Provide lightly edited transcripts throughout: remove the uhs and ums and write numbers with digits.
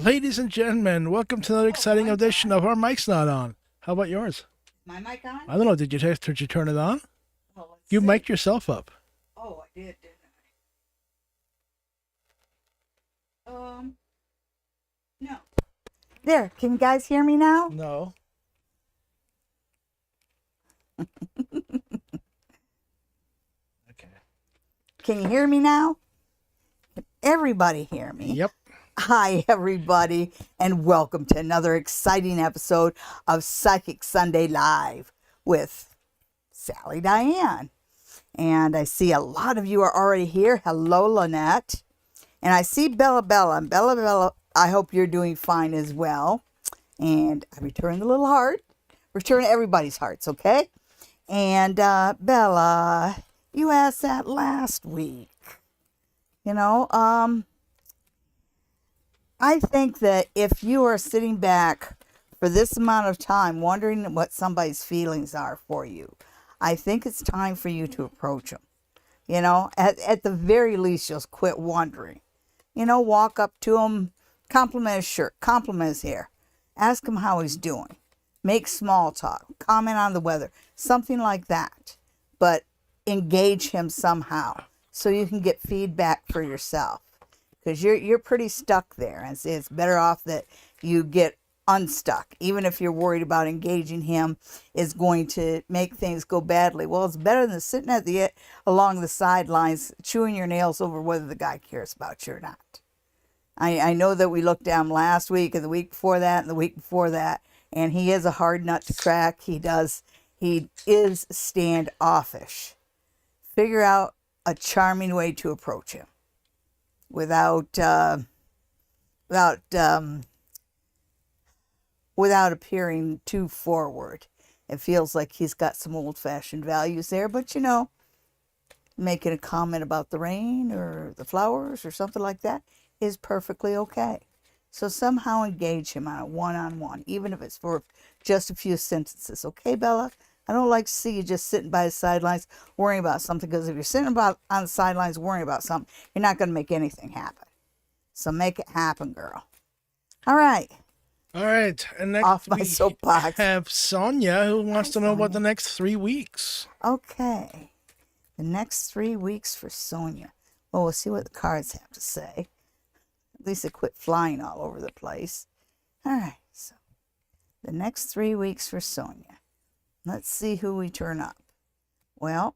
Ladies and gentlemen, welcome to another exciting edition of Our Mic's Not On. How about yours? My mic on? I don't know. Did you turn it on? Oh, let's You see. mic'd yourself up. Oh, I did, didn't I? No. There, can you guys hear me now? No. Okay. Can you hear me now? Can everybody hear me? Yep. Hi, everybody, and welcome to another exciting episode of Psychic Sunday Live with Sally Diane. And I see a lot of you are already here. Hello, Lynette. And I see Bella. And Bella, I hope you're doing fine as well. And I return the little heart. Return everybody's hearts, okay? And Bella, you asked that last week. I think that if you are sitting back for this amount of time wondering what somebody's feelings are for you, I think it's time for you to approach them. At the very least, just quit wondering. Walk up to him, compliment his shirt, compliment his hair, ask him how he's doing, make small talk, comment on the weather, something like that. But engage him somehow so you can get feedback for yourself. Because you're pretty stuck there. And it's better off that you get unstuck. Even if you're worried about engaging him is going to make things go badly. Well, it's better than sitting along the sidelines chewing your nails over whether the guy cares about you or not. I know that we looked down last week and the week before that and the week before that. And he is a hard nut to crack. He is standoffish. Figure out a charming way to approach him. Without appearing too forward. It feels like he's got some old-fashioned values there, but making a comment about the rain or the flowers or something like that is perfectly okay. So somehow engage him on a one-on-one, even if it's for just a few sentences. Okay, Bella? I don't like to see you just sitting by the sidelines worrying about something, because if you're sitting on the sidelines worrying about something, you're not going to make anything happen. So make it happen, girl. All right. All right. And next Off my soapbox. have Sonia, who wants to know about the next 3 weeks. Okay. The next 3 weeks for Sonia. Well, we'll see what the cards have to say. At least they quit flying all over the place. All right. So the next 3 weeks for Sonia. Let's see who we turn up. Well,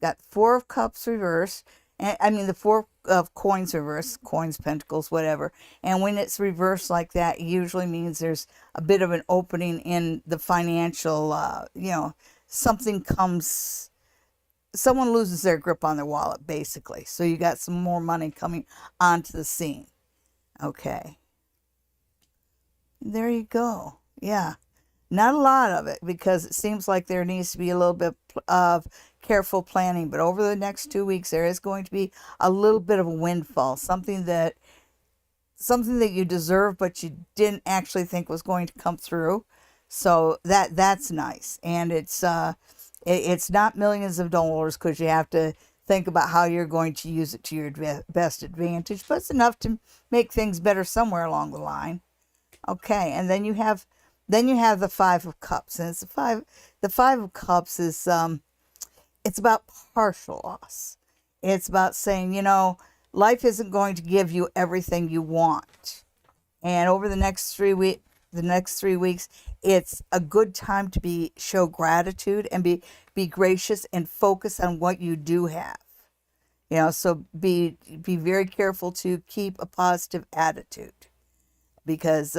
got 4 of Cups reversed. The 4 of Coins reversed. Coins, Pentacles, whatever. And when it's reversed like that, it usually means there's a bit of an opening in the financial, someone loses their grip on their wallet, basically. So you got some more money coming onto the scene. Okay. There you go. Yeah. Not a lot of it, because it seems like there needs to be a little bit of careful planning. But over the next 2 weeks, there is going to be a little bit of a windfall, something that you deserve, but you didn't actually think was going to come through. So that's nice, and it's not millions of dollars, because you have to think about how you're going to use it to your best advantage. But it's enough to make things better somewhere along the line. Okay, and then you have the 5 of Cups, and the 5 of Cups is, it's about partial loss. It's about saying, life isn't going to give you everything you want. And over the next 3 weeks, it's a good time to show gratitude and be gracious and focus on what you do have. So be very careful to keep a positive attitude, because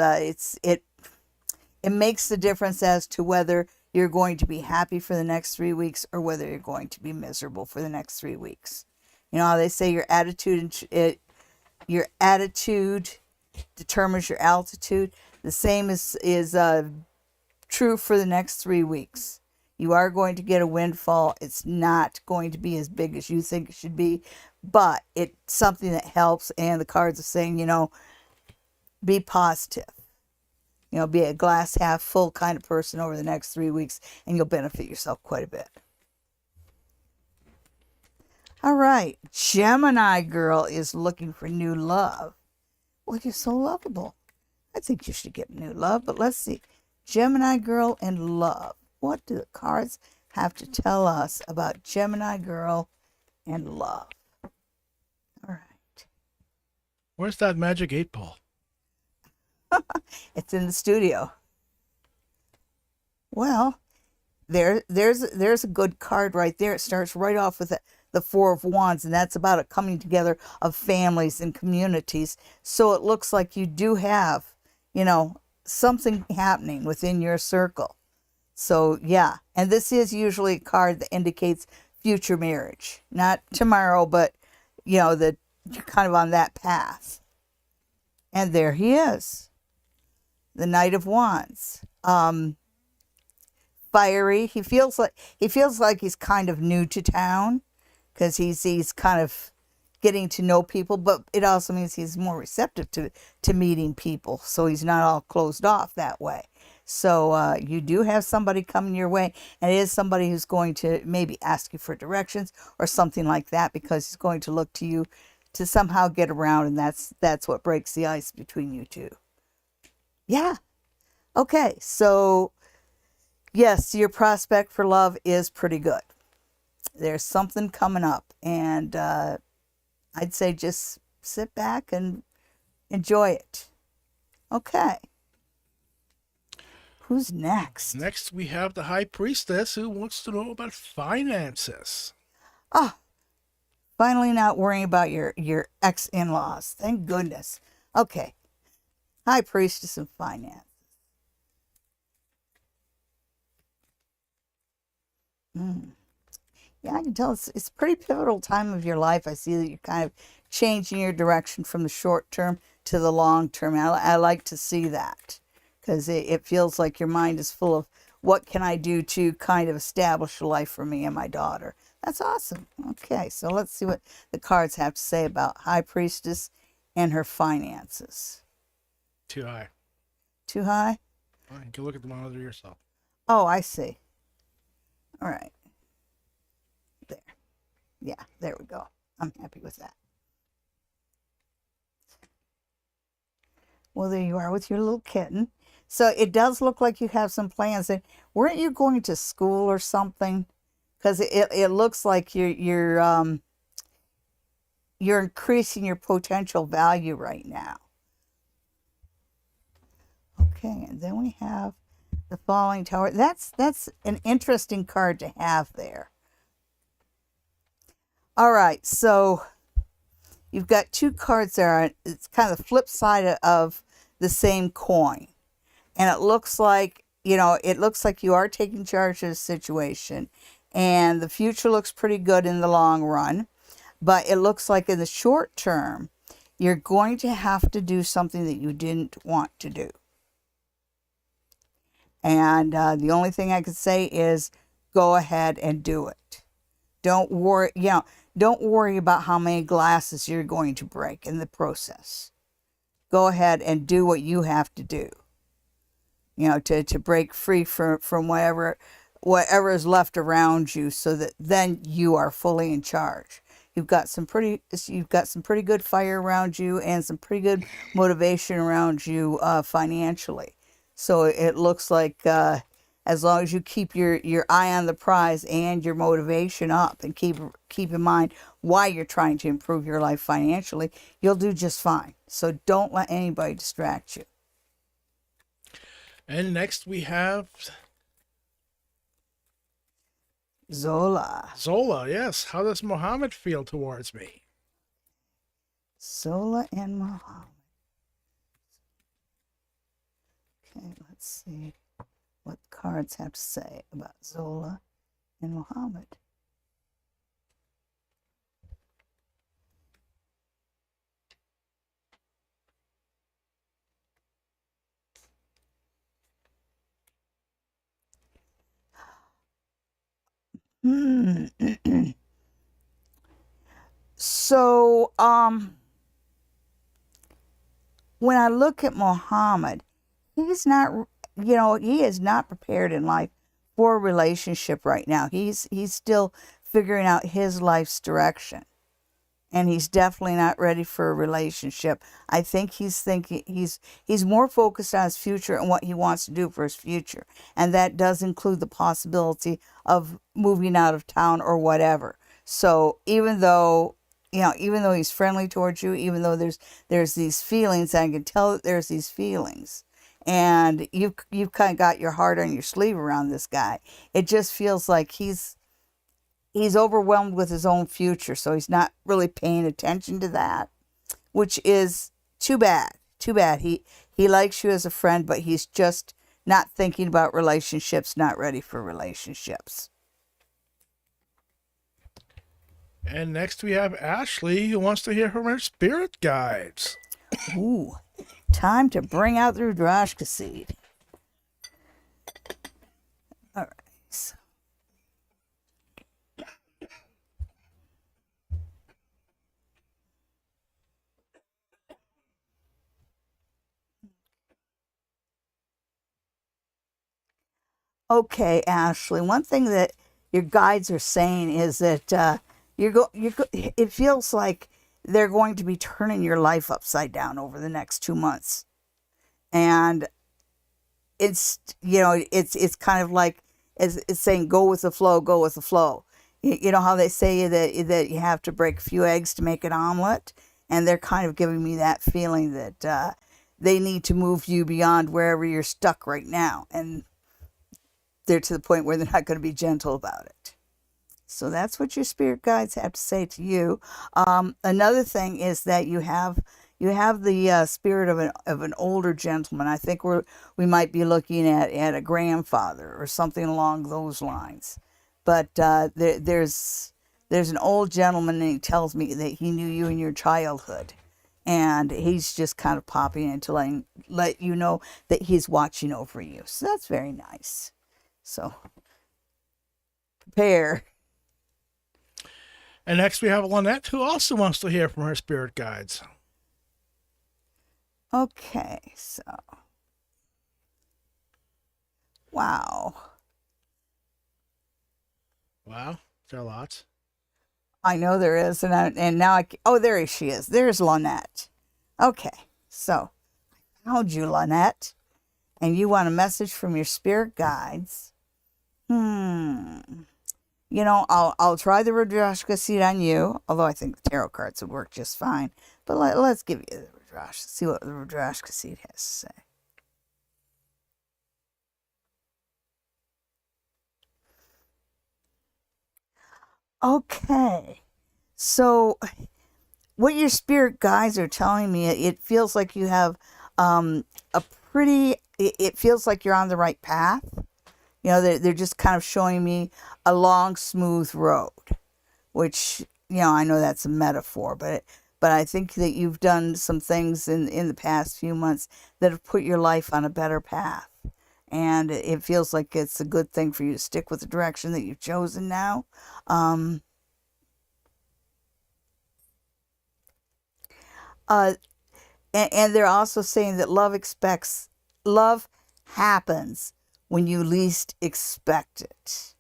it makes the difference as to whether you're going to be happy for the next 3 weeks or whether you're going to be miserable for the next 3 weeks. You know how they say your attitude determines your altitude? The same is true for the next 3 weeks. You are going to get a windfall. It's not going to be as big as you think it should be, but it's something that helps. And the cards are saying, be positive. Be a glass half full kind of person over the next 3 weeks, and you'll benefit yourself quite a bit. All right. Gemini girl is looking for new love. Well, you're so lovable. I think you should get new love, but let's see. Gemini girl and love. What do the cards have to tell us about Gemini girl and love? All right. Where's that magic 8 ball? It's in the studio. Well, there's a good card right there. It starts right off with the Four of Wands, and that's about a coming together of families and communities. So it looks like you do have, something happening within your circle. So yeah, and this is usually a card that indicates future marriage, not tomorrow, but that you're kind of on that path. And there he is, the Knight of Wands. Fiery. He feels like he's kind of new to town because he's kind of getting to know people, but it also means he's more receptive to meeting people, so he's not all closed off that way. So you do have somebody coming your way, and it is somebody who's going to maybe ask you for directions or something like that, because he's going to look to you to somehow get around, and that's what breaks the ice between you two. Yeah. Okay, so yes, your prospect for love is pretty good. There's something coming up, and I'd say just sit back and enjoy it. Okay. Who's next? Next, we have the High Priestess who wants to know about finances. Oh, finally not worrying about your ex-in-laws. Thank goodness. Okay. High Priestess and finance. Yeah, I can tell it's a pretty pivotal time of your life. I see that you're kind of changing your direction from the short term to the long term. I like to see that, because it feels like your mind is full of what can I do to kind of establish a life for me and my daughter. That's awesome. Okay, so let's see what the cards have to say about High Priestess and her finances. Too high. Too high? Well, you can look at the monitor yourself. Oh, I see. All right. There. Yeah, there we go. I'm happy with that. Well, there you are with your little kitten. So it does look like you have some plans. And weren't you going to school or something? Because it looks like you're increasing your potential value right now. Okay, and then we have the Falling Tower. That's an interesting card to have there. All right, so you've got two cards there. It's kind of the flip side of the same coin. And it looks like, you are taking charge of the situation. And the future looks pretty good in the long run. But it looks like in the short term, you're going to have to do something that you didn't want to do. And the only thing I could say is go ahead and do it. Don't worry, don't worry about how many glasses you're going to break in the process. Go ahead and do what you have to do. To break free from whatever is left around you, so that then you are fully in charge. You've got some pretty good fire around you and some pretty good motivation around you financially. So it looks like as long as you keep your eye on the prize and your motivation up, and keep in mind why you're trying to improve your life financially, you'll do just fine. So don't let anybody distract you. And next we have Zola. Zola, yes. How does Muhammad feel towards me? Zola and Muhammad. Okay, let's see what cards have to say about Zola and Muhammad. So, when I look at Muhammad, he's not, he is not prepared in life for a relationship right now. He's still figuring out his life's direction. and he's definitely not ready for a relationship. I think he's more focused on his future and what he wants to do for his future, and that does include the possibility of moving out of town or whatever. So even though he's friendly towards you, even though there's these feelings, I can tell that there's these feelings, and you've kind of got your heart on your sleeve around this guy. It just feels like he's overwhelmed with his own future, so he's not really paying attention to that, which is too bad. Too bad. He likes you as a friend, but he's just not thinking about relationships, not ready for relationships. And next we have Ashley, who wants to hear from her spirit guides. Ooh, time to bring out the Rudrashka seed. All right. So. Okay, Ashley. One thing that your guides are saying is that it feels like they're going to be turning your life upside down over the next 2 months, and it's kind of like it's saying go with the flow, go with the flow. You know how they say that you have to break a few eggs to make an omelet, and they're kind of giving me that feeling that they need to move you beyond wherever you're stuck right now, and they're to the point where they're not going to be gentle about it. So that's what your spirit guides have to say to you. Another thing is that you have the spirit of an older gentleman. I think we might be looking at a grandfather or something along those lines. But there's an old gentleman, and he tells me that he knew you in your childhood, and he's just kind of popping in to let you know that he's watching over you. So that's very nice. So prepare. And next we have Lynette, who also wants to hear from her spirit guides. Okay, so. Wow. Wow, there are lots. I know there is, and now there she is. There's Lynette. Okay, so I found you, Lynette, and you want a message from your spirit guides. I'll try the Rudrashka seed on you, although I think the tarot cards would work just fine. But let's give you the Rudrashka, see what the Rudrashka seed has to say. Okay, so what your spirit guides are telling me, it feels like you have it feels like you're on the right path. They're just kind of showing me a long, smooth road, which, I know that's a metaphor, but I think that you've done some things in the past few months that have put your life on a better path. And it feels like it's a good thing for you to stick with the direction that you've chosen now. And they're also saying that love happens when you least expect it.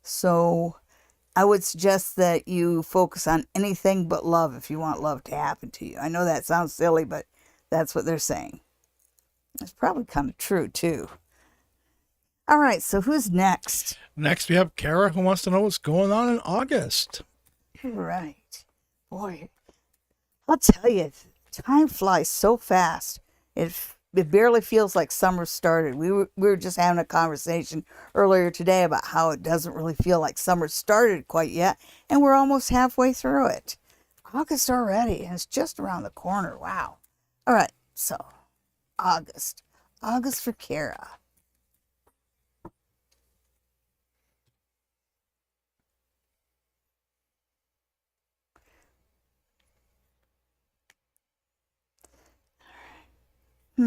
So I would suggest that you focus on anything but love if you want love to happen to you. I know that sounds silly, but that's what they're saying. It's probably kind of true, too. All right, so who's next? Next, we have Kara, who wants to know what's going on in August. Right. Boy, I'll tell you, time flies so fast. It barely feels like summer started. We were just having a conversation earlier today about how it doesn't really feel like summer started quite yet, and we're almost halfway through it. August already, and it's just around the corner. Wow. All right, so August for Kara. All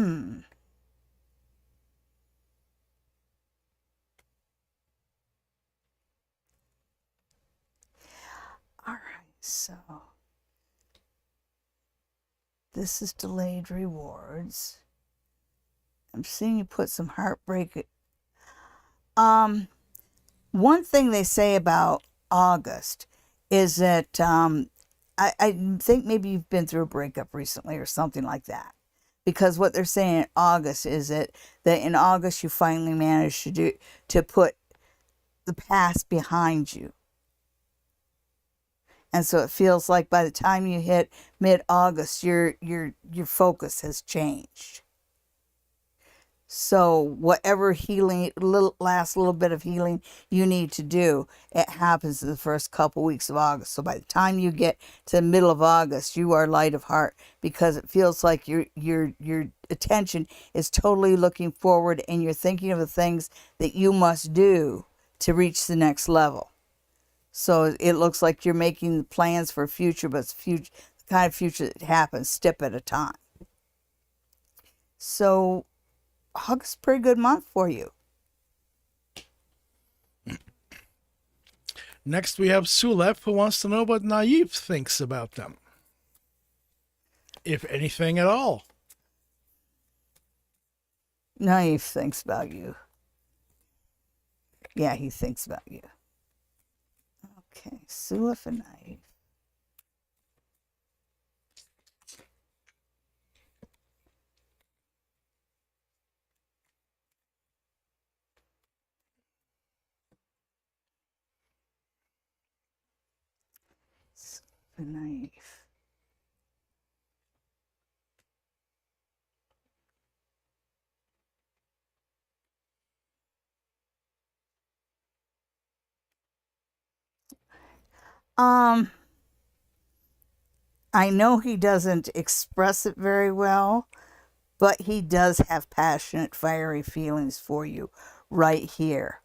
right, so this is delayed rewards. I'm seeing you put some heartbreak. One thing they say about August is that I think maybe you've been through a breakup recently or something like that. Because what they're saying in August is that in August you finally managed to put the past behind you. And so it feels like by the time you hit mid-August, your focus has changed. So whatever healing, last little bit of healing you need to do, it happens in the first couple weeks of August. So by the time you get to the middle of August, you are light of heart because it feels like your attention is totally looking forward and you're thinking of the things that you must do to reach the next level. So it looks like you're making plans for future, but it's the kind of future that happens step at a time. So August, pretty good month for you. Next, we have Sulep, who wants to know what Naive thinks about them. If anything at all. Naive thinks about you. Yeah, he thinks about you. Okay, Sulep and Naive. Naive. I know he doesn't express it very well, but he does have passionate, fiery feelings for you right here.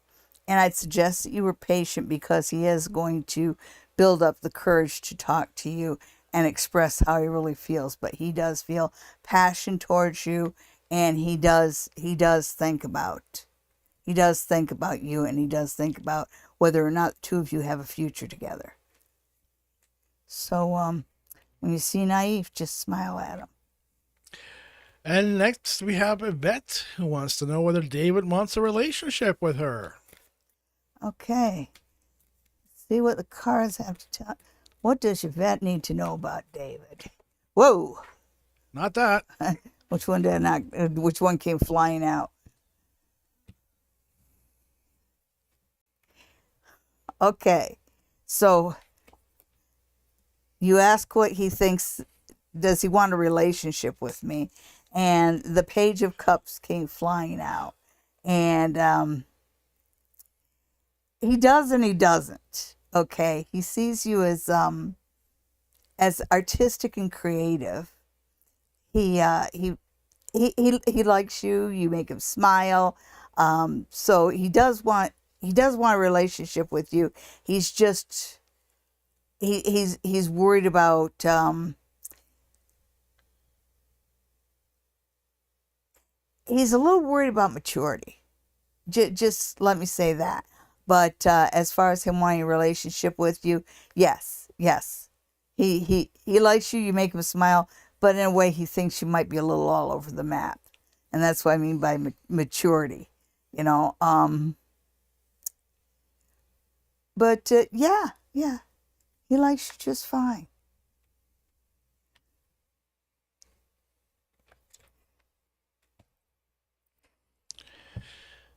And I'd suggest that you were patient because he is going to build up the courage to talk to you and express how he really feels. But he does feel passion towards you, and he does think about you, and he does think about whether or not the two of you have a future together. So when you see Naive, just smile at him. And next we have Yvette, who wants to know whether David wants a relationship with her. Okay. See what the cards have to tell. What does Yvette need to know about David? Whoa! Not that. Which one did I not? Which one came flying out? Okay. So you ask what he thinks. Does he want a relationship with me? And the Page of Cups came flying out. And he does and he doesn't. Okay. He sees you as artistic and creative. He likes you. You make him smile. So he does want a relationship with you. He's just he's worried about he's a little worried about maturity. Just let me say that. But as far as him wanting a relationship with you, yes. He likes you. You make him smile. But in a way, he thinks you might be a little all over the map. And that's what I mean by maturity. You know. But yeah. He likes you just fine.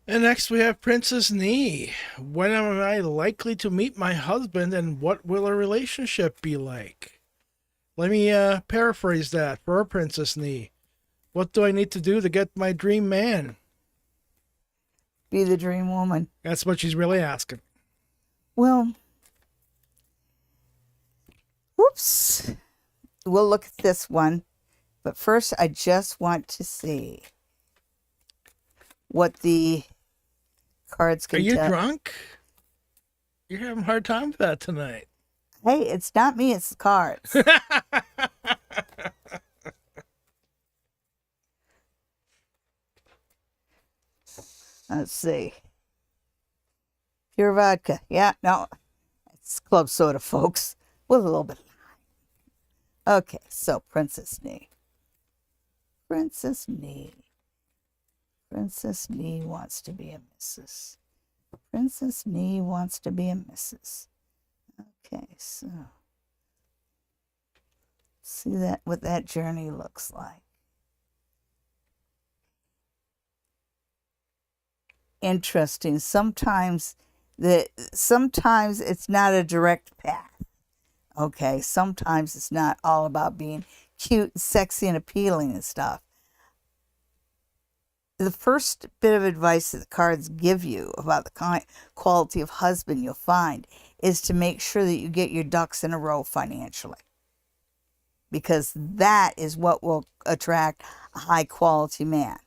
And next we have Princess Nee. When am I likely to meet my husband, and what will a relationship be like? Let me paraphrase that for Princess Nee. What do I need to do to get my dream man? Be the dream woman. That's what she's really asking. Well, whoops. We'll look at this one. But first, I just want to see what the cards can tell. Are you drunk? You're having a hard time with that tonight. Hey, it's not me, it's the cards. Let's see. Pure vodka. Yeah, no. It's club soda, folks. With a little bit of lime. Okay, so Princess Nee. Princess Nee. Princess Nee wants to be a missus. Princess Nee wants to be a missus. Okay, so See that what that journey looks like. Interesting. Sometimes it's not a direct path. Okay, sometimes it's not all about being cute, sexy, and appealing and stuff. The first bit of advice that the cards give you about the quality of husband you'll find is to make sure that you get your ducks in a row financially. Because that is what will attract a high quality man.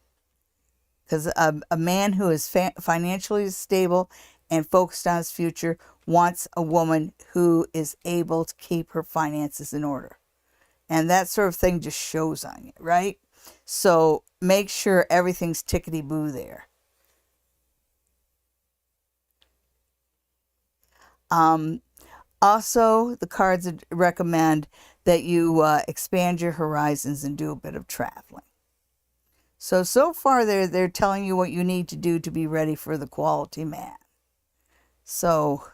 Because a man who is financially stable and focused on his future wants a woman who is able to keep her finances in order. And that sort of thing just shows on you, right? So make sure everything's tickety-boo there. Also, the cards recommend that you expand your horizons and do a bit of traveling. So far they're telling you what you need to do to be ready for the quality man. So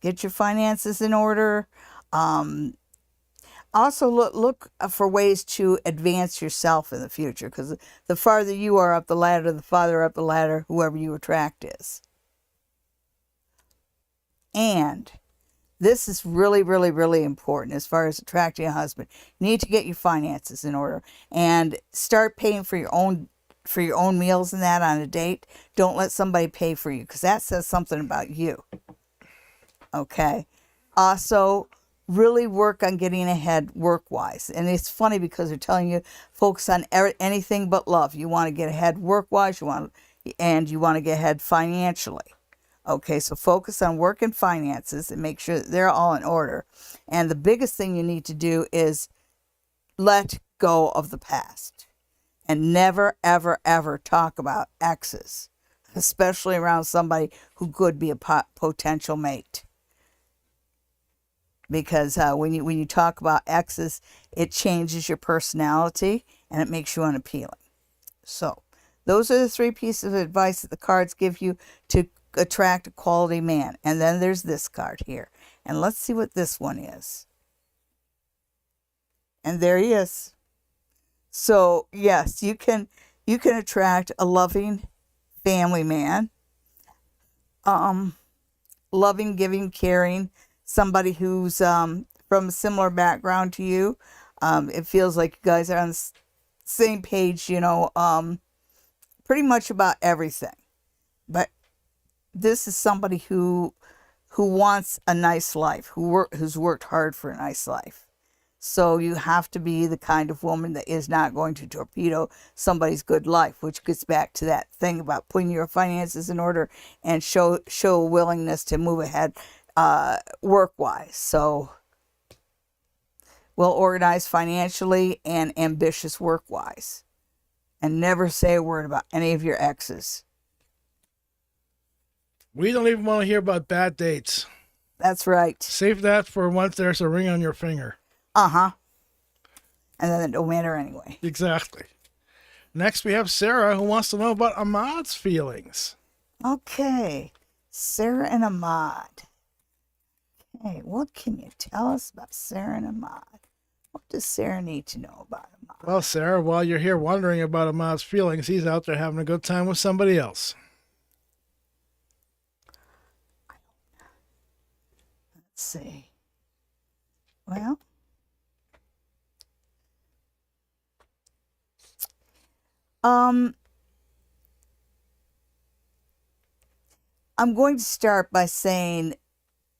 get your finances in order. Also look for ways to advance yourself in the future, because the farther you are up the ladder, the farther up the ladder whoever you attract is. And this is really, really, really important as far as attracting a husband. You need to get your finances in order and start paying for your own meals and that on a date. Don't let somebody pay for you, because that says something about you. Okay. Also, really work on getting ahead work-wise. And it's funny because they're telling you focus on anything but love. You want to get ahead work-wise, you want to get ahead financially. Okay, so focus on work and finances and make sure that they're all in order. And the biggest thing you need to do is let go of the past. And never, ever, ever talk about exes, especially around somebody who could be a potential mate. Because when you talk about exes, it changes your personality and it makes you unappealing. So those are the 3 pieces of advice that the cards give you to attract a quality man. And then there's this card here. And let's see what this one is. And there he is. So yes, you can attract a loving family man. Loving, giving, caring, somebody who's from a similar background to you. It feels like you guys are on the same page, pretty much about everything. But this is somebody who wants a nice life, who's worked hard for a nice life. So you have to be the kind of woman that is not going to torpedo somebody's good life, which gets back to that thing about putting your finances in order and show a willingness to move ahead work-wise. So well organized financially and ambitious work-wise. And never say a word about any of your exes. We don't even want to hear about bad dates. That's right. Save that for once there's a ring on your finger. Uh-huh. And then it don't matter anyway. Exactly. Next we have Sarah, who wants to know about Ahmad's feelings. Okay. Sarah and Ahmad. Okay, what can you tell us about Sarah and Ahmad? What does Sarah need to know about Ahmad? Well, Sarah, while you're here wondering about Ahmad's feelings, he's out there having a good time with somebody else. Let's see. Well, I'm going to start by saying,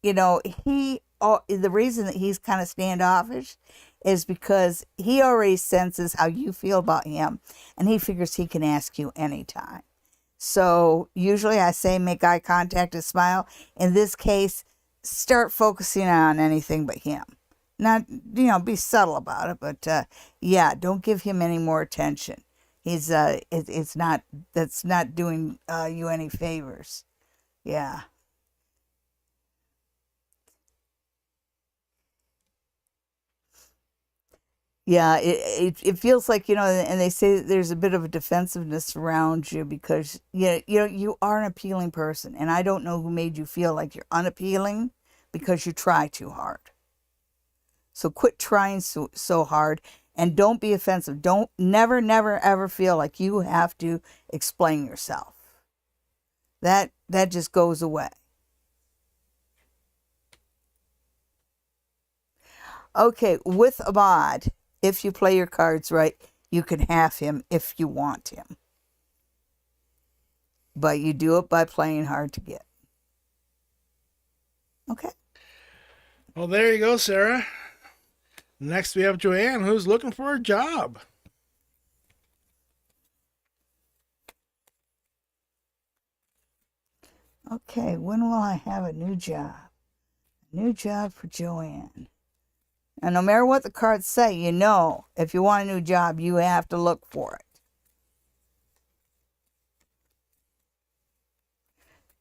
the reason that he's kind of standoffish is because he already senses how you feel about him, and he figures he can ask you anytime. So usually I say make eye contact and smile. In this case, start focusing on anything but him. Not, be subtle about it, but don't give him any more attention. He's that's not doing you any favors. Yeah. Yeah, it feels like, and they say that there's a bit of a defensiveness around you because, you are an appealing person. And I don't know who made you feel like you're unappealing because you try too hard. So quit trying so hard, and don't be offensive. Don't never ever feel like you have to explain yourself. That just goes away. Okay, with Ahmad, if you play your cards right, you can have him if you want him. But you do it by playing hard to get. Okay. Well, there you go, Sarah. Next, we have Joanne, who's looking for a job. Okay, when will I have a new job? A new job for Joanne. And no matter what the cards say, you know, if you want a new job, you have to look for it.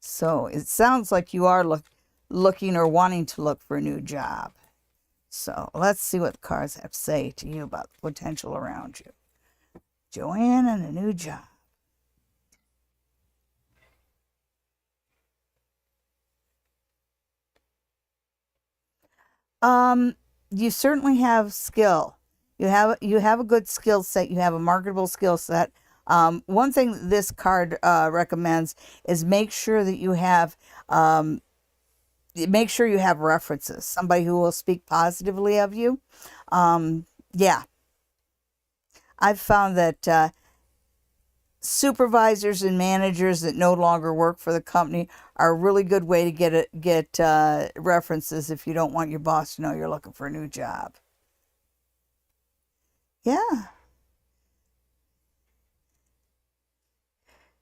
So it sounds like you are looking or wanting to look for a new job. So let's see what the cards have to say to you about the potential around you. Joanne and a new job. You certainly have skill. You have a good skill set. You have a marketable skill set. One thing this card recommends is make sure that you have references. Somebody who will speak positively of you. Yeah, I've found that supervisors and managers that no longer work for the company are a really good way to get references if you don't want your boss to know you're looking for a new job. Yeah.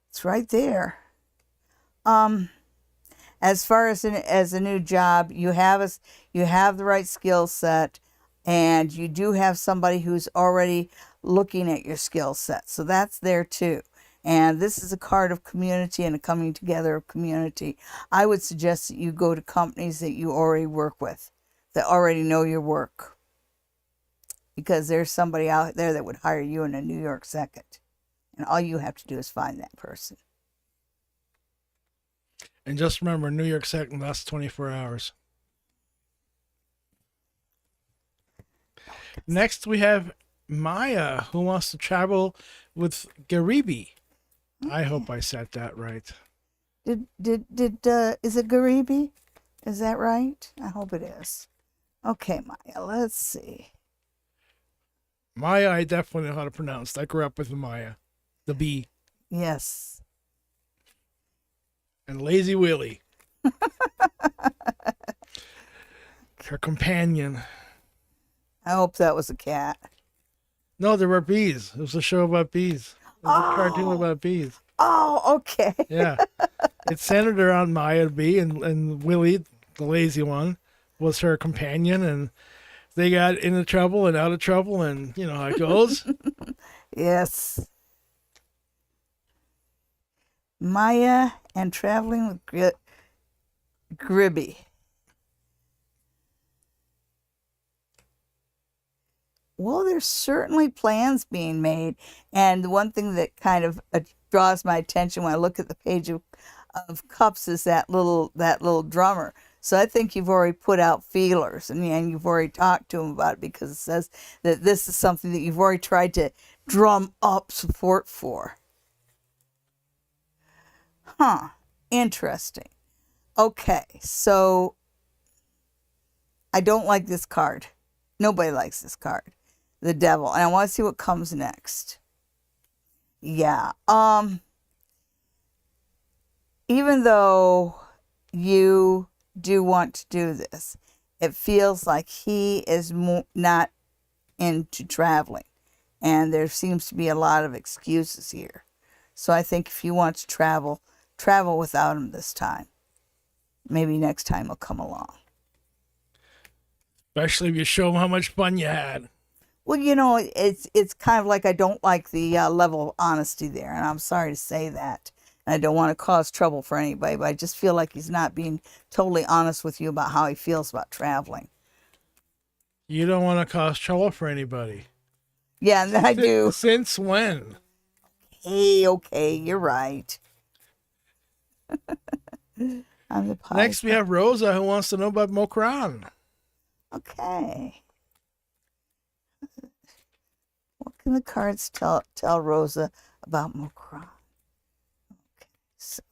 It's right there. As far as a new job, you have the right skill set, and you do have somebody who's already looking at your skill set. So that's there too. And this is a card of community and a coming together of community. I would suggest that you go to companies that you already work with, that already know your work, because there's somebody out there that would hire you in a New York second. And all you have to do is find that person. And just remember, New York second lasts 24 hours. Next, we have Maya, who wants to travel with Gabi. Okay. I hope I said that right. Is it Gabi? Is that right? I hope it is. Okay, Maya, let's see. Maya, I definitely know how to pronounce. I grew up with Maya. The B. Yes. And Lazy Willie. Her companion. I hope that was a cat. No, there were bees. It was a show about bees. It was a cartoon about bees. Oh, okay. Yeah. It centered around Maya the bee, and Willie, the lazy one, was her companion, and they got into trouble and out of trouble, and you know how it goes. Yes. Maya and traveling with Gabi. Well, there's certainly plans being made. And the one thing that kind of draws my attention when I look at the page of cups is that little drummer. So I think you've already put out feelers, and you've already talked to him about it, because it says that this is something that you've already tried to drum up support for. Huh. Interesting. Okay, so I don't like this card. Nobody likes this card. The Devil. And I want to see what comes next. Yeah. Even though you do want to do this, it feels like he is not into traveling. And there seems to be a lot of excuses here. So I think if you want to travel without him this time. Maybe next time he'll come along. Especially if you show him how much fun you had. Well, it's kind of like I don't like the level of honesty there, and I'm sorry to say that. And I don't want to cause trouble for anybody, but I just feel like he's not being totally honest with you about how he feels about traveling. You don't want to cause trouble for anybody. Yeah, I do. Since when? Okay, you're right. I'm the pie. Next, we have Rosa, who wants to know about Mokran. Okay. can the cards tell Rosa about Mokran? Okay, so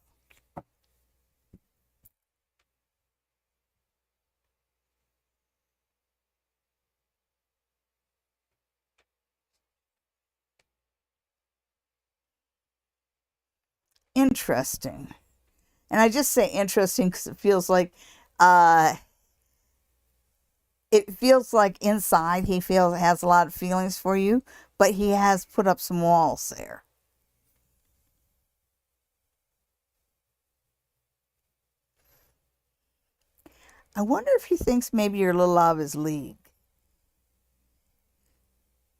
interesting. And I just say interesting because uh, it feels like inside he has a lot of feelings for you, but he has put up some walls there. I wonder if he thinks maybe you're a little out of his league.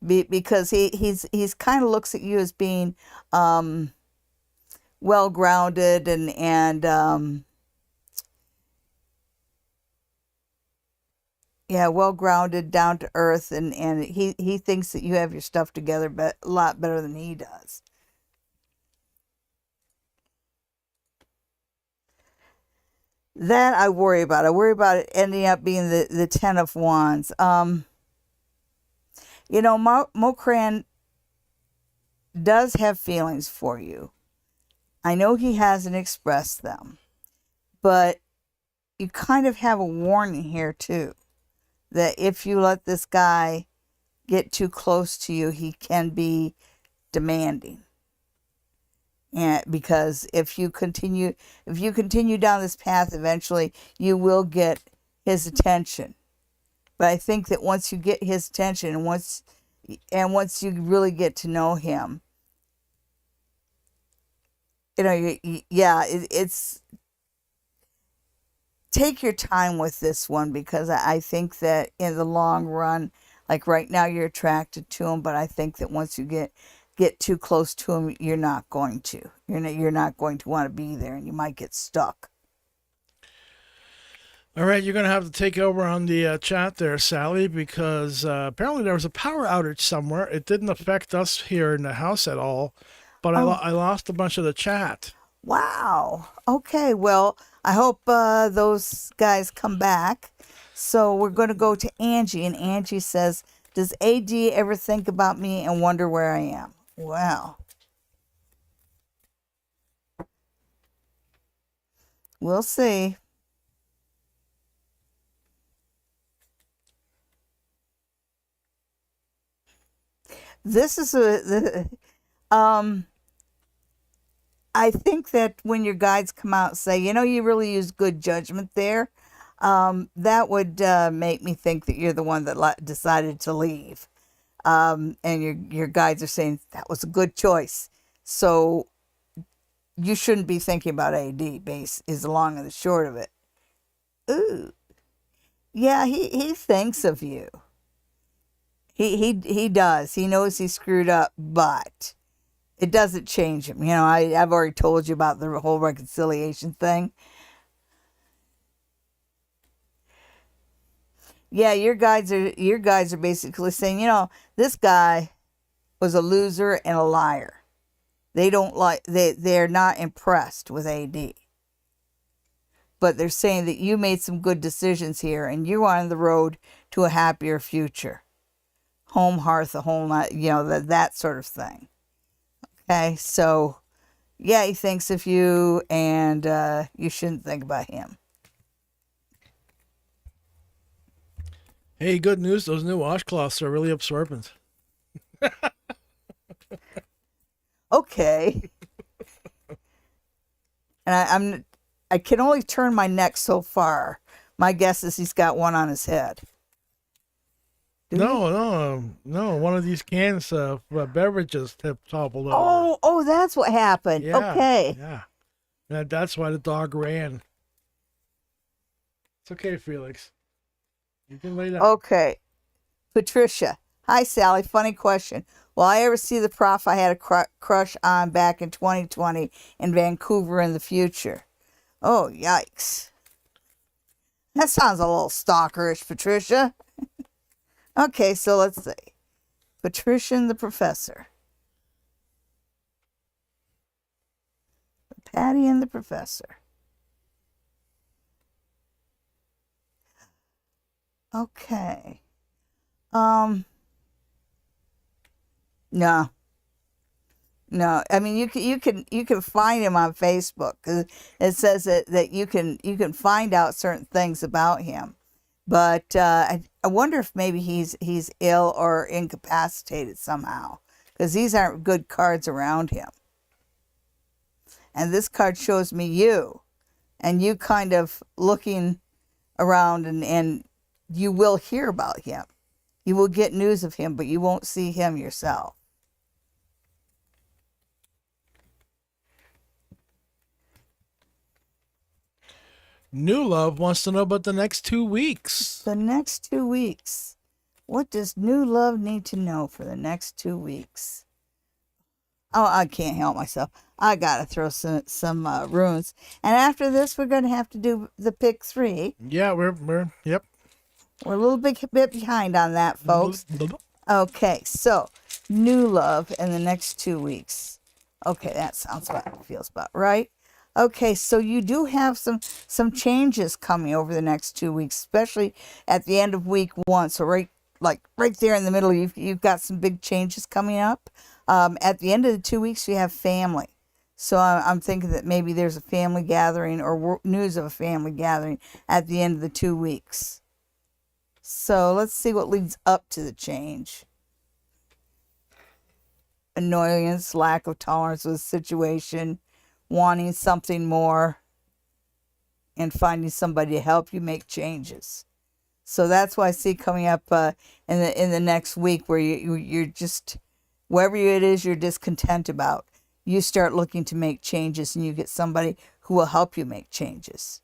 Because he's kind of looks at you as being well grounded and yeah, well grounded, down to earth, and he thinks that you have your stuff together, but a lot better than he does. That I worry about. I worry about it ending up being the Ten of Wands. Mokran does have feelings for you. I know he hasn't expressed them, but you kind of have a warning here too, that if you let this guy get too close to you, he can be demanding. And because if you continue down this path, eventually you will get his attention. But I think that once you get his attention and once you really get to know him, it's take your time with this one, because I think that in the long run, like right now you're attracted to him, but I think that once you get too close to him, you're not going to want to be there, and you might get stuck. All right, you're going to have to take over on the chat there, Sally, because apparently there was a power outage somewhere. It didn't affect us here in the house at all, but I lost a bunch of the chat. Wow. Okay, well, I hope those guys come back. So we're going to go to Angie, and Angie says, does AD ever think about me and wonder where I am? Well, we'll see. This is I think that when your guides come out and say, you really use good judgment there, that would make me think that you're the one that decided to leave. And your guides are saying that was a good choice. So you shouldn't be thinking about AD, base is the long and the short of it. Ooh. Yeah, he thinks of you. He does. He knows he screwed up, but it doesn't change him. I've already told you about the whole reconciliation thing. Yeah, your guides are basically saying, this guy was a loser and a liar. They're not impressed with AD. But they're saying that you made some good decisions here and you're on the road to a happier future. Home, hearth, a whole lot, that sort of thing. Okay, so yeah, he thinks of you, and you shouldn't think about him. Hey, good news. Those new washcloths are really absorbent. Okay. And I can only turn my neck so far. My guess is he's got one on his head. No. One of these cans of beverages have toppled over. Oh, that's what happened. Yeah, Okay. yeah. That's why the dog ran. It's okay, Felix. You can lay down. Okay. Patricia. Hi, Sally. Funny question. Will I ever see the prof I had a crush on back in 2020 in Vancouver in the future? Oh, yikes. That sounds a little stalkerish, Patricia. Okay, so let's see. Patricia and the Professor. Patty and the Professor. Okay. No, no. I mean, you can find him on Facebook, 'cause it says that you can find out certain things about him. But I wonder if maybe he's ill or incapacitated somehow, because these aren't good cards around him. And this card shows me you, and you kind of looking around, and you will hear about him. You will get news of him, but you won't see him yourself. New love wants to know about the next 2 weeks. The next 2 weeks. What does new love need to know for the next 2 weeks? Oh, I can't help myself. I gotta throw some runes. And after this, we're gonna have to do the pick 3. Yeah, we're yep. We're a little bit behind on that, folks. Okay, so new love in the next 2 weeks. Okay, that feels about right. Okay, so you do have some changes coming over the next 2 weeks, especially at the end of week 1. So right there in the middle, you've got some big changes coming up. At the end of the 2 weeks, you have family. So I'm thinking that maybe there's a family gathering or news of a family gathering at the end of the 2 weeks. So let's see what leads up to the change. Annoyance, lack of tolerance with the situation, wanting something more, and finding somebody to help you make changes. So that's why I see coming up in the next week, where you're just, whatever it is you're discontent about, you start looking to make changes, and you get somebody who will help you make changes.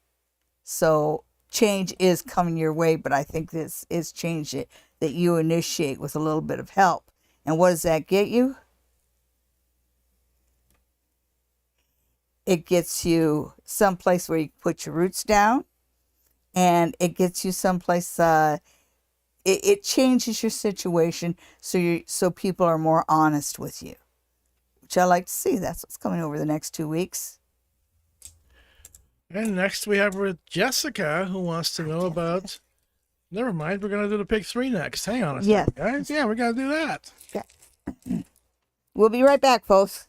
So change is coming your way, but I think this is change that you initiate with a little bit of help. And what does that get you? It gets you someplace where you can put your roots down, and it gets you someplace. It changes your situation, so people are more honest with you, which I like to see. That's what's coming over the next 2 weeks. And next we have with Jessica, who wants to know about. Never mind, we're gonna do the pick 3 next. Hang on a second, guys. Yeah, we're gonna do that. Okay. We'll be right back, folks.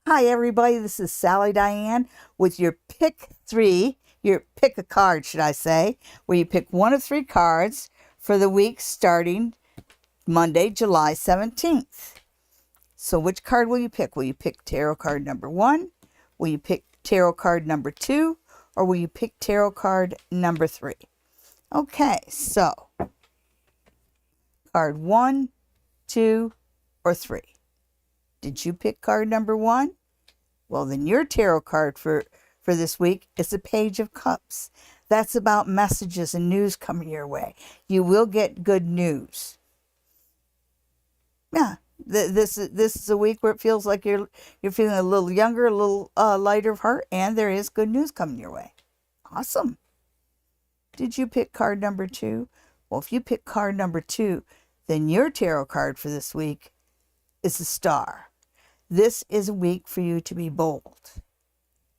Hi, everybody. This is Sally Diane with your pick 3, your pick a card, should I say, where you pick one of 3 cards for the week starting Monday, July 17th. So which card will you pick? Will you pick tarot card number 1? Will you pick tarot card number 2? Or will you pick tarot card number 3? Okay, so card 1, 2, or 3. Did you pick card number 1? Well, then your tarot card for this week is the Page of Cups. That's about messages and news coming your way. You will get good news. Yeah, this is a week where it feels like you're feeling a little younger, a little lighter of heart, and there is good news coming your way. Awesome. Did you pick card number 2? Well, if you pick card number 2, then your tarot card for this week is the Star. This is a week for you to be bold.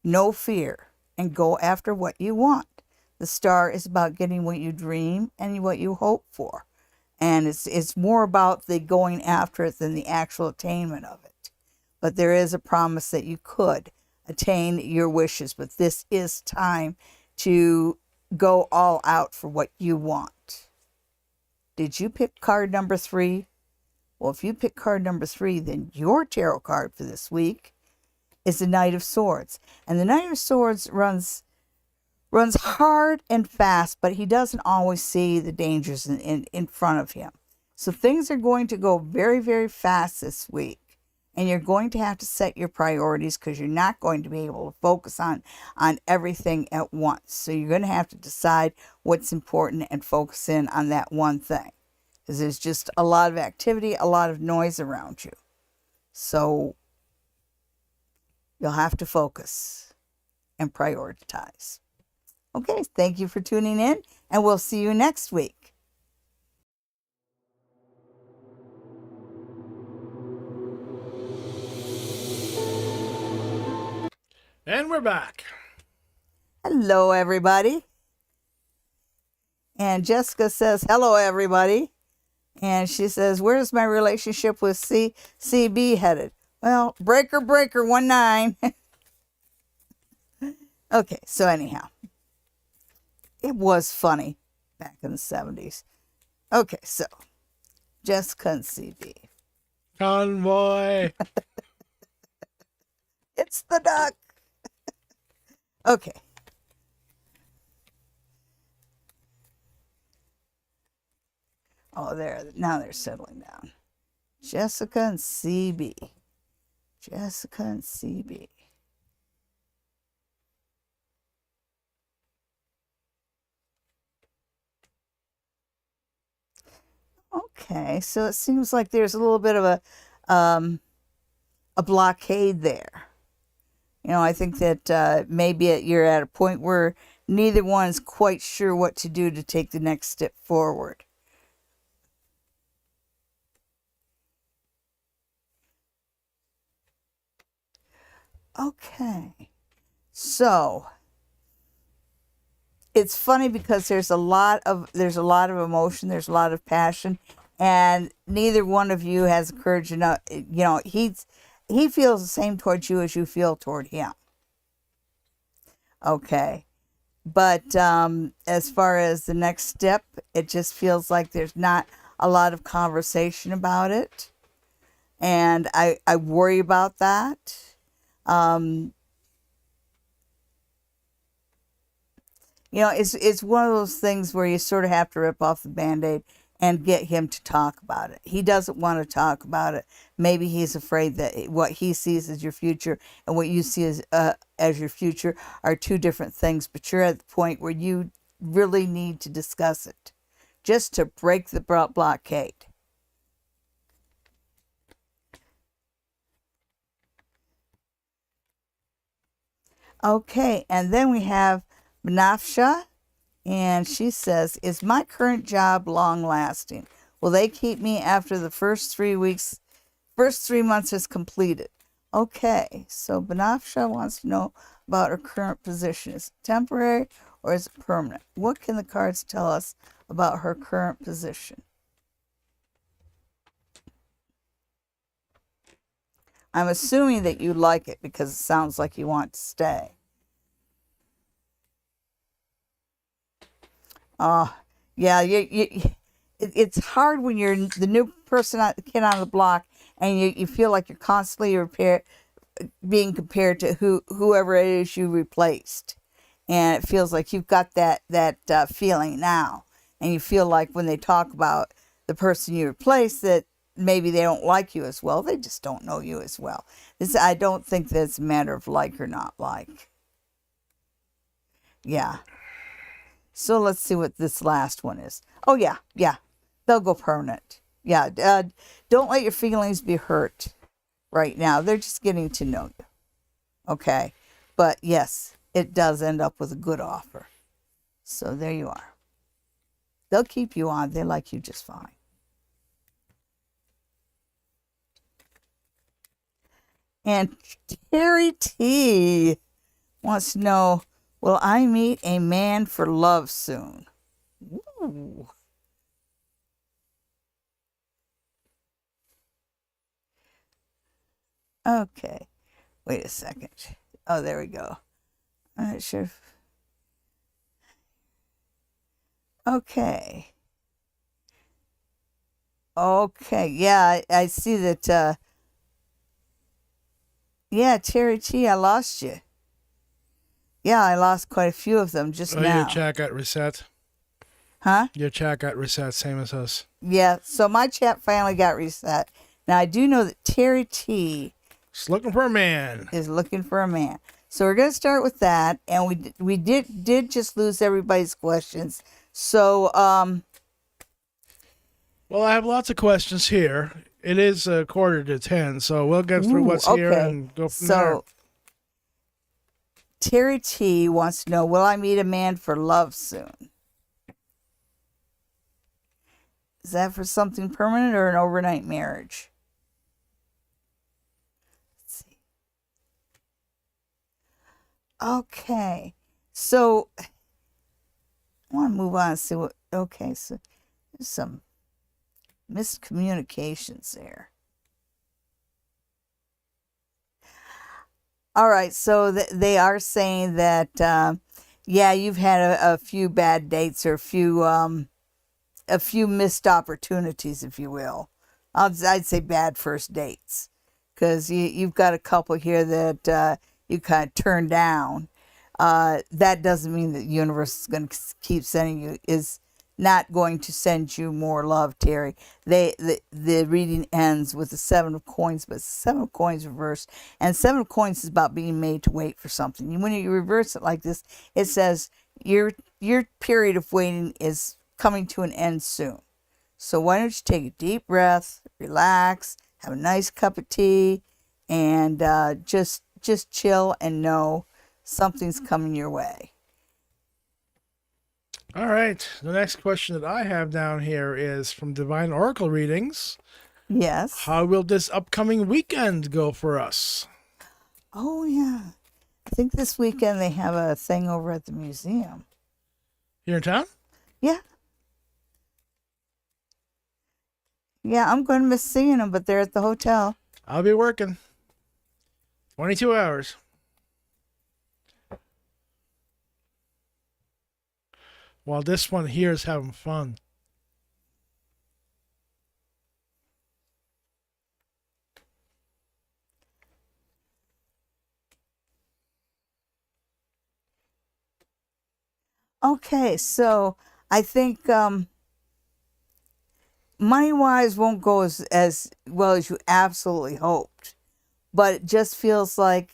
No fear, and go after what you want. The Star is about getting what you dream and what you hope for. And it's more about the going after it than the actual attainment of it. But there is a promise that you could attain your wishes. But this is time to go all out for what you want. Did you pick card number 3? Well, if you pick card number 3, then your tarot card for this week is the Knight of Swords. And the Knight of Swords runs hard and fast, but he doesn't always see the dangers in front of him. So things are going to go very, very fast this week. And you're going to have to set your priorities, because you're not going to be able to focus on everything at once. So you're going to have to decide what's important and focus in on that one thing. Because there's just a lot of activity, a lot of noise around you. So you'll have to focus and prioritize. Okay, thank you for tuning in, and we'll see you next week. And we're back. Hello, everybody. And Jessica says, hello, everybody. And she says, where's my relationship with CB headed? Well, breaker, 19. Okay, so anyhow, it was funny back in the 70s. Okay, so Jessica and CB. Convoy. It's the duck. Okay. Oh, now they're settling down. Jessica and CB. Jessica and CB. Okay, so it seems like there's a little bit of a blockade there. You know, I think that maybe you're at a point where neither one is quite sure what to do to take the next step forward. Okay, so it's funny because there's a lot of emotion, there's a lot of passion, and neither one of you has courage enough. You know, he feels the same towards you as you feel toward him. Okay, but as far as the next step, it just feels like there's not a lot of conversation about it, and I worry about that. You know, it's one of those things where you sort of have to rip off the Band-Aid and get him to talk about it. He doesn't want to talk about it. Maybe he's afraid that what he sees as your future and what you see as your future are two different things. But you're at the point where you really need to discuss it, just to break the blockade. Okay, and then we have Menasha, and she says, is my current job long lasting? Will they keep me after the first 3 months is completed? Okay, so Menasha wants to know about her current position. Is it temporary or is it permanent? What can the cards tell us about her current position? I'm assuming that you like it because it sounds like you want to stay. Yeah, it's hard when you're the new kid on the block and you feel like you're constantly being compared to whoever it is you replaced. And it feels like you've got that feeling now. And you feel like when they talk about the person you replaced that maybe they don't like you as well. They just don't know you as well. I don't think that it's a matter of like or not like. Yeah. So let's see what this last one is. Oh, yeah. They'll go permanent. Yeah. Don't let your feelings be hurt right now. They're just getting to know you. Okay. But yes, it does end up with a good offer. So there you are. They'll keep you on. They like you just fine. And Terry T wants to know, will I meet a man for love soon? Ooh. Okay. Wait a second. Oh, there we go. I'm not sure. Okay. Okay. Yeah, I see that. Yeah, Terry T, I lost you. Yeah, I lost quite a few of them just now. Your chat got reset. Huh? Your chat got reset, same as us. Yeah, so my chat finally got reset. Now, I do know that Terry T is looking for a man. So we're going to start with that. And we did just lose everybody's questions. So, well, I have lots of questions here. It is 9:45, so we'll get through what's here and go from there. Terry T wants to know, will I meet a man for love soon? Is that for something permanent or an overnight marriage? Let's see. Okay. So I want to move on and see what. Okay, so there's some miscommunications there. All right, so they are saying that, yeah, you've had a few bad dates or a few missed opportunities, if you will. I'd say bad first dates, because you've got a couple here that you kind of turned down. That doesn't mean that the universe is going to keep sending you, is not going to send you more love, Terry. The reading ends with the Seven of Coins, but it's the Seven of Coins reversed, and Seven of Coins is about being made to wait for something. When you reverse it like this, it says your period of waiting is coming to an end soon. So why don't you take a deep breath, relax, have a nice cup of tea, and just chill and know something's coming your way. All right. The next question that I have down here is from Divine Oracle Readings. Yes. How will this upcoming weekend go for us? Oh, yeah. I think this weekend they have a thing over at the museum. Here in town? Yeah. Yeah, I'm going to miss seeing them, but they're at the hotel. I'll be working 22 hours. While this one here is having fun. Okay, so I think money-wise won't go as well as you absolutely hoped. But it just feels like,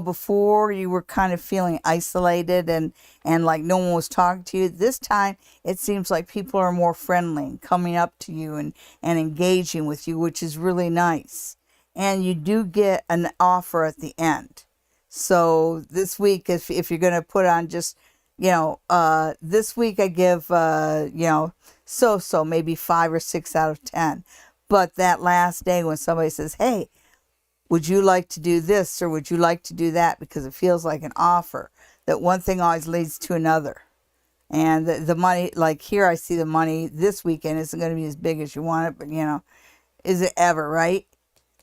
before you were kind of feeling isolated and like no one was talking to you. This time it seems like people are more friendly and coming up to you and engaging with you, which is really nice. And you do get an offer at the end. So this week, if you're going to put on just, this week I give, so maybe 5 or 6 out of 10. But that last day when somebody says, hey, would you like to do this or would you like to do that? Because it feels like an offer, that one thing always leads to another. And the money, like here I see the money this weekend isn't going to be as big as you want it, but is it ever, right?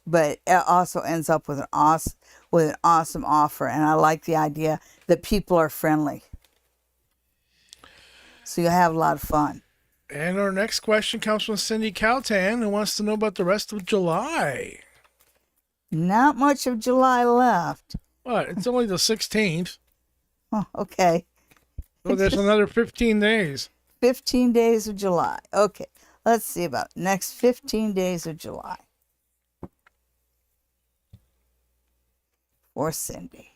But it also ends up with an awesome offer. And I like the idea that people are friendly. So you'll have a lot of fun. And our next question comes from Cindy Caltan, who wants to know about the rest of July. Not much of July left. What? It's only the 16th. Oh, okay. So there's another 15 days. 15 days of July. Okay. Let's see about next 15 days of July. For Cindy.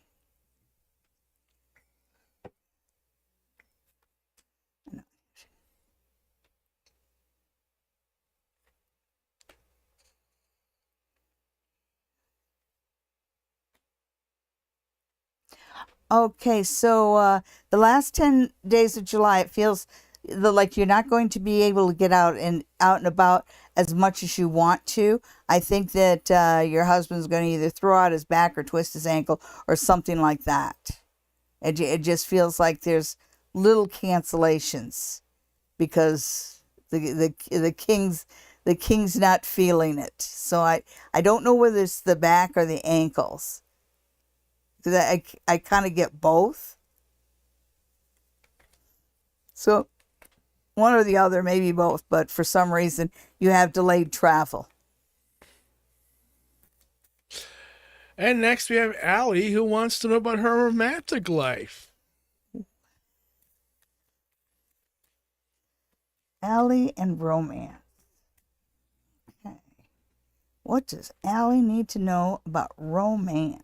Okay, so the last 10 days of July, it feels like you're not going to be able to get out and about as much as you want to. I think that your husband's going to either throw out his back or twist his ankle or something like that. It just feels like there's little cancellations because the king's not feeling it. So I don't know whether it's the back or the ankles. I kind of get both. So one or the other, maybe both, but for some reason you have delayed travel. And next we have Allie, who wants to know about her romantic life. Allie and romance. Okay. What does Allie need to know about romance?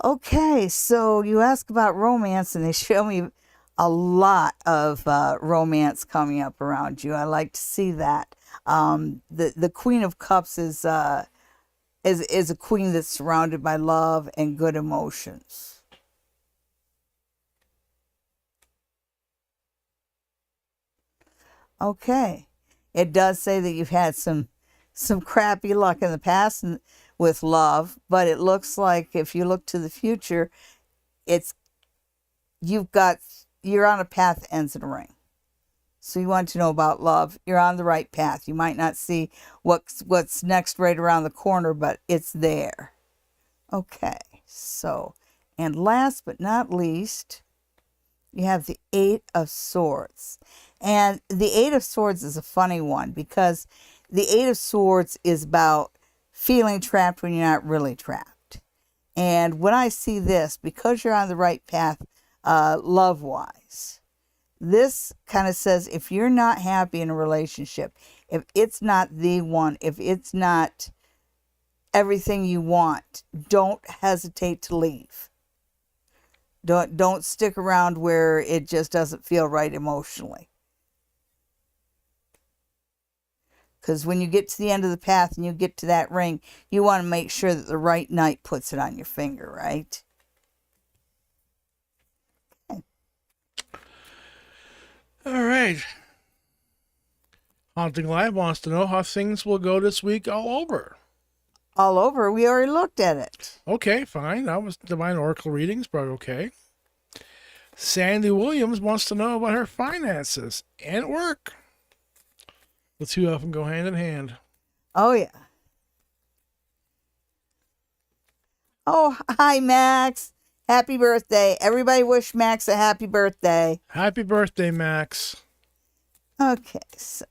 Okay, so you ask about romance, and they show me a lot of romance coming up around you. I like to see that. The Queen of Cups is a queen that's surrounded by love and good emotions. Okay, It does say that you've had some crappy luck in the past with love, but it looks like if you look to the future, it's you're on a path that ends in a ring. So you want to know about love. You're on the right path. You might not see what's next right around the corner, but it's there. Okay, so, and last but not least, you have the Eight of Swords. And the Eight of Swords is a funny one because the Eight of Swords is about feeling trapped when you're not really trapped. And when I see this, because you're on the right path, love-wise, this kind of says if you're not happy in a relationship, if it's not the one, if it's not everything you want, don't hesitate to leave. Don't stick around where it just doesn't feel right emotionally. Because when you get to the end of the path and you get to that ring, you want to make sure that the right knight puts it on your finger, right? All right. Haunting Live wants to know how things will go this week all over. All over? We already looked at it. Okay, fine. That was Divine Oracle readings, but okay. Sandy Williams wants to know about her finances and work. The two often go hand in hand. Oh, yeah. Oh, hi, Max. Happy birthday. Everybody wish Max a happy birthday. Happy birthday, Max. Okay, so.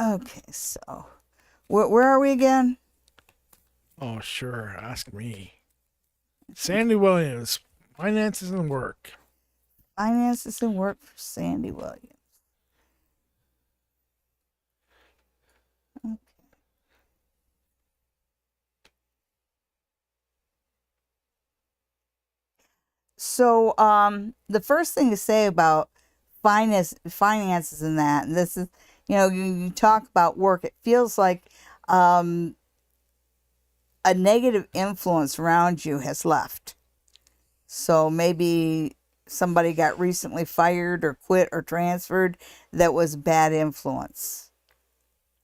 Okay, so. Where are we again? Oh, sure. Ask me. Sandy Williams, finances and work. Finances and work for Sandy Williams. Okay. So, the first thing to say about finances and that, and this is, you talk about work, it feels like a negative influence around you has left. So maybe somebody got recently fired or quit or transferred that was bad influence,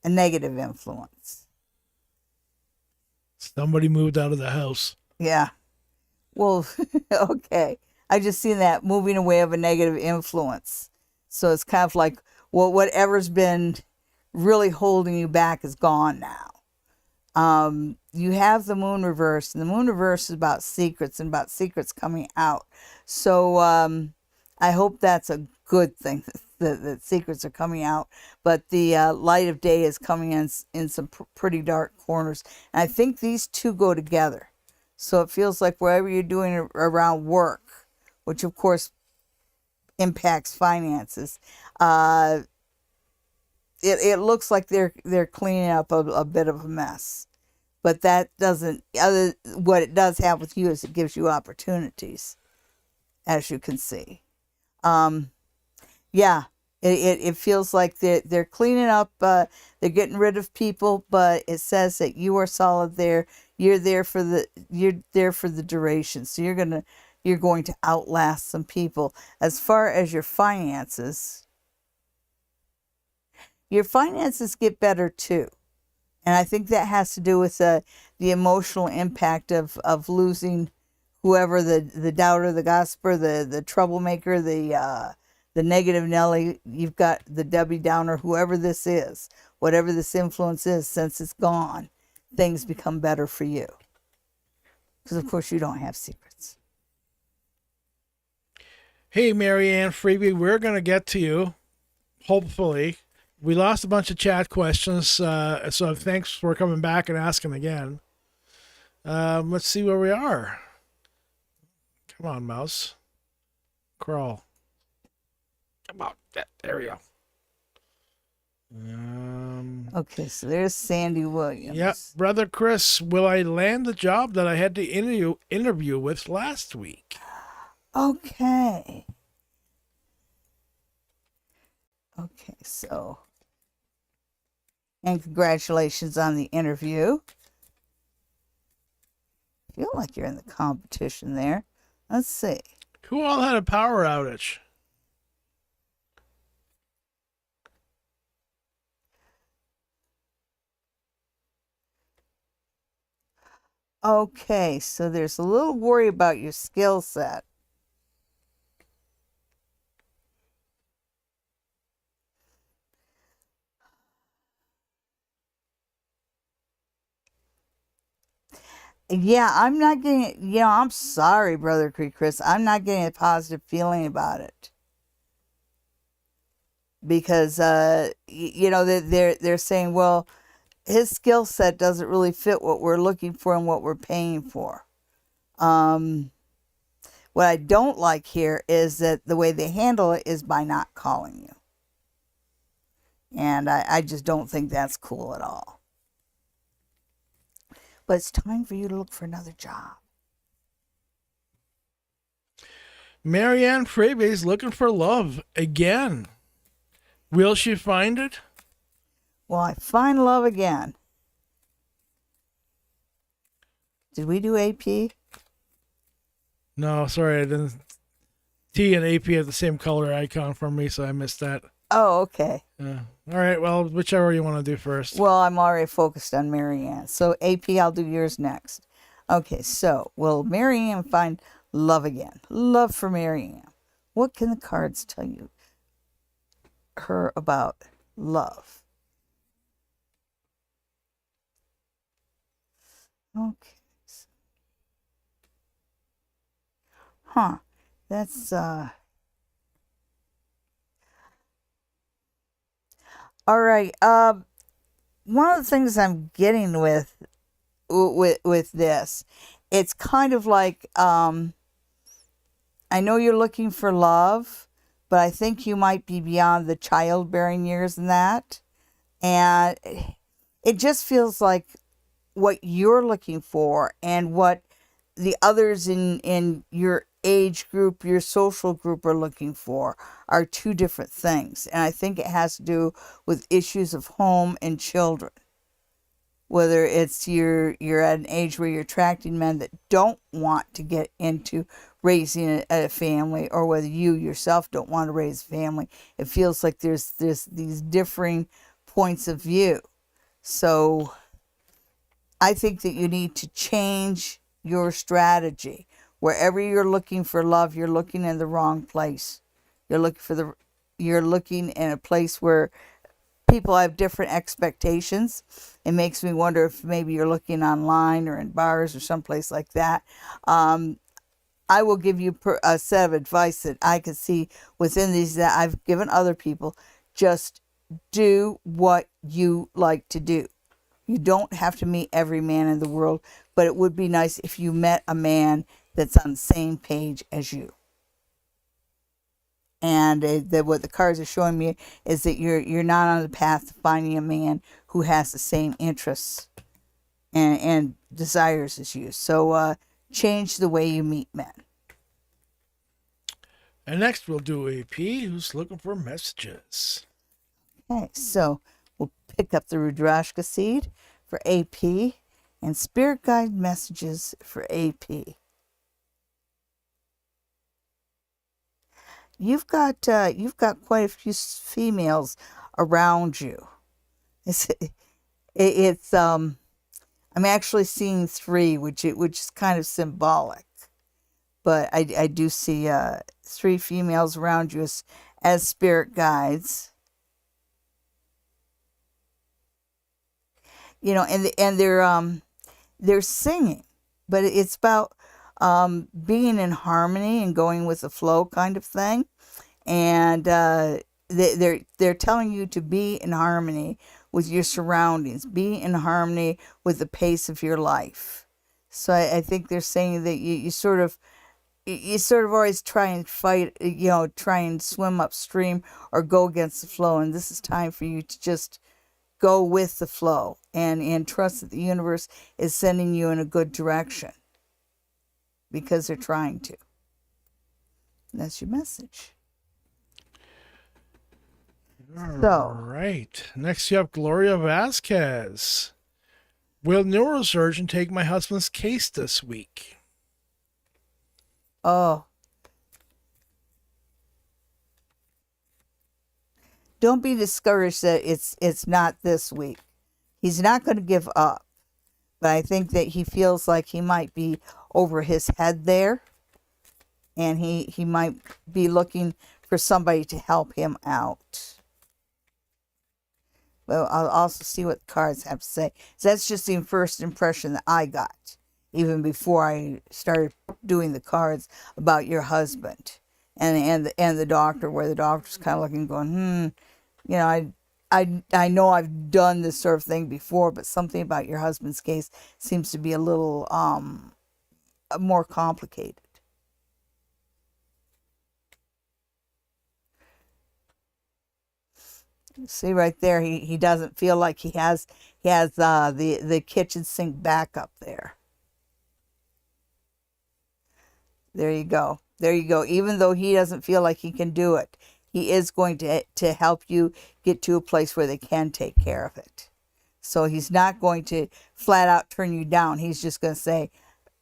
a negative influence. Somebody moved out of the house. Yeah. Well, okay. I just seen that moving away of a negative influence. So it's kind of like, well, whatever's been really holding you back is gone now. You have the moon reversed, and the moon reversed is about secrets and about secrets coming out. So I hope that's a good thing that secrets are coming out. But the light of day is coming in some pretty dark corners. And I think these two go together. So it feels like wherever you're doing around work, which of course impacts finances, it looks like they're cleaning up a bit of a mess. But that doesn't, what it does have with you is it gives you opportunities, as you can see. Yeah, it feels like they're cleaning up, they're getting rid of people, but it says that you are solid there. You're there for the duration. So you're going to outlast some people. As far as your finances get better too. And I think that has to do with the emotional impact of losing whoever, the doubter, the gossiper, the troublemaker, the negative Nelly. You've got the Debbie Downer, whoever this is, whatever this influence is, since it's gone, things become better for you. Because, of course, you don't have secrets. Hey, Marianne Freebie, we're going to get to you, hopefully. We lost a bunch of chat questions, so thanks for coming back and asking again. Let's see where we are. Come on, mouse. Crawl. Come on. There we go. Okay, so there's Sandy Williams. Yep. Brother Chris, will I land the job that I had to interview with last week? Okay. Okay, so... And congratulations on the interview. Feel like you're in the competition there. Let's see. Who all had a power outage? Okay, so there's a little worry about your skill set. Yeah, I'm not getting, I'm sorry, Brother Chris. I'm not getting a positive feeling about it. Because, they're saying, well, his skill set doesn't really fit what we're looking for and what we're paying for. What I don't like here is that the way they handle it is by not calling you. And I just don't think that's cool at all. But it's time for you to look for another job. Marianne Freebay's looking for love again. Will she find it? Will I find love again? Did we do AP? No, sorry, I didn't. T and AP have the same color icon for me, so I missed that. Oh, okay. All right, well, whichever you want to do first. Well, I'm already focused on Marianne. So AP, I'll do yours next. Okay, so will Marianne find love again? Love for Marianne. What can the cards tell you her about love? Okay. Huh. That's all right. One of the things I'm getting with this, it's kind of like I know you're looking for love, but I think you might be beyond the childbearing years in that. And it just feels like what you're looking for and what the others in your age group, your social group are looking for are two different things. And I think it has to do with issues of home and children. Whether it's you're at an age where you're attracting men that don't want to get into raising a family, or whether you yourself don't want to raise a family. It feels like there's these differing points of view. So I think that you need to change your strategy. Wherever you're looking for love, you're looking in the wrong place. You're looking in a place where people have different expectations. It makes me wonder if maybe you're looking online or in bars or someplace like that. I will give you a set of advice that I could see within these that I've given other people. Just do what you like to do. You don't have to meet every man in the world, but it would be nice if you met a man that's on the same page as you. And what the cards are showing me is that you're not on the path to finding a man who has the same interests and desires as you. So change the way you meet men. And next we'll do AP, who's looking for messages. Okay, so we'll pick up the Rudrashka seed for AP and spirit guide messages for AP. You've got quite a few females around you. It's I'm actually seeing 3, which is kind of symbolic, but I do see 3 females around you as spirit guides. And they're singing, but it's about being in harmony and going with the flow kind of thing. And they're telling you to be in harmony with your surroundings, be in harmony with the pace of your life. So I think they're saying that you sort of always try and fight, try and swim upstream or go against the flow. And this is time for you to just go with the flow and trust that the universe is sending you in a good direction, because they're trying to. And that's your message. All right. Next you have Gloria Vasquez. Will neurosurgeon take my husband's case this week? Oh, don't be discouraged that it's not this week. He's not going to give up, but I think that he feels like he might be over his head there, and he might be looking for somebody to help him out. Well, I'll also see what the cards have to say. So that's just the first impression that I got, even before I started doing the cards about your husband and the doctor, where the doctor's kind of looking, going, you know, I know I've done this sort of thing before, but something about your husband's case seems to be a little more complicated. See right there, he doesn't feel like he has the kitchen sink back up there. There you go. There you go. Even though he doesn't feel like he can do it, he is going to help you get to a place where they can take care of it. So he's not going to flat out turn you down. He's just going to say,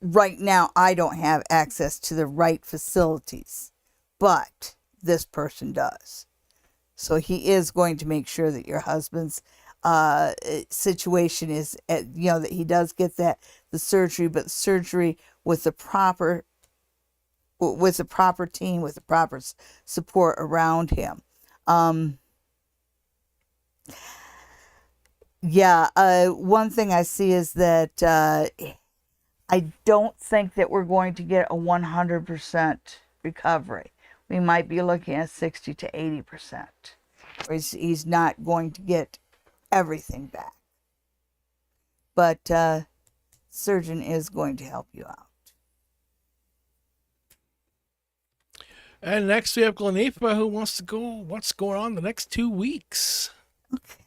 right now, I don't have access to the right facilities, but this person does. So he is going to make sure that your husband's situation is, that he does get the surgery, but the surgery with the proper team, with the proper support around him. One thing I see is that I don't think that we're going to get a 100% recovery. We might be looking at 60 to 80%. He's not going to get everything back. But surgeon is going to help you out. And next we have Glenifa, who wants to go, what's going on the next 2 weeks. Okay.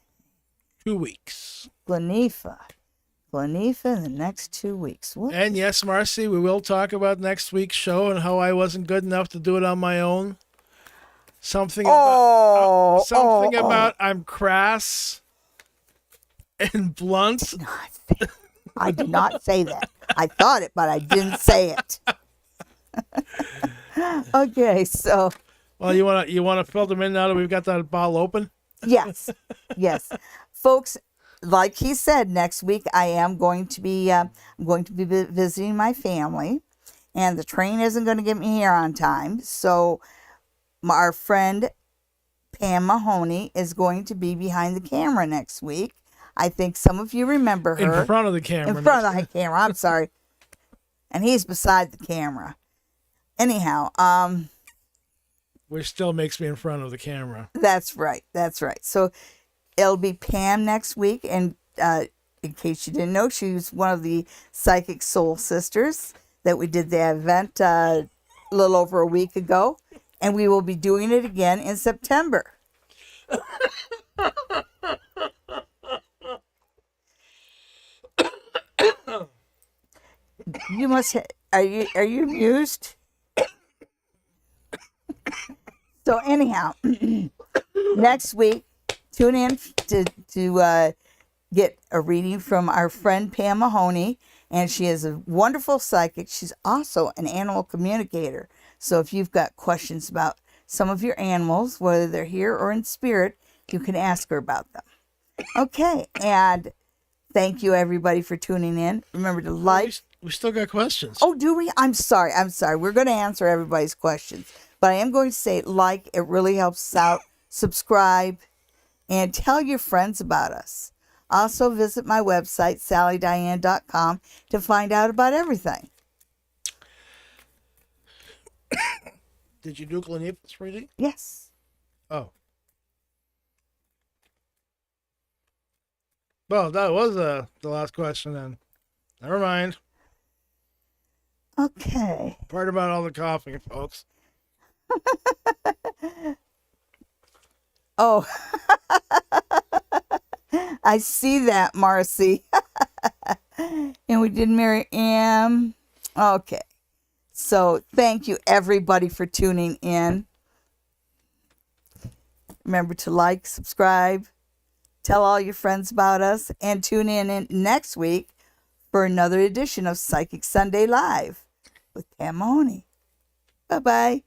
2 weeks. Glenifa in the next 2 weeks. What? And yes, Marcy, we will talk about next week's show and how I wasn't good enough to do it on my own. Something about I'm crass and blunt. I did not say that. I thought it, but I didn't say it. Okay, so. Well, you wanna fill them in now that we've got that bottle open? Yes, folks. Like he said, next week I am going to be visiting my family, and the train isn't going to get me here on time. So our friend Pam Mahoney is going to be behind the camera next week. I think some of you remember her. In front of the camera. In front of the camera. I'm sorry. And he's beside the camera. Anyhow, which still makes me in front of the camera. That's right. So it'll be Pam next week, and in case you didn't know, she's one of the Psychic Soul Sisters that we did the event a little over a week ago, and we will be doing it again in September. You must. Are you amused? So anyhow, next week, tune in to get a reading from our friend Pam Mahoney, and she is a wonderful psychic. She's also an animal communicator. So if you've got questions about some of your animals, whether they're here or in spirit, you can ask her about them. Okay, and thank you everybody for tuning in. Remember to like. We still got questions. Oh, do we? I'm sorry. We're going to answer everybody's questions. But I am going to say like. It really helps us out. Subscribe. And tell your friends about us. Also visit my website, sallydiane.com, to find out about everything. Did you do Glenifa's reading? Yes. Oh. Well, that was the last question then. Never mind. Okay. Part about all the coughing, folks. Oh. I see that, Marcy. And we did Marianne. Okay. So thank you everybody for tuning in. Remember to like, subscribe, tell all your friends about us, and tune in next week for another edition of Psychic Sunday Live with Pam Mahoney. Bye-bye.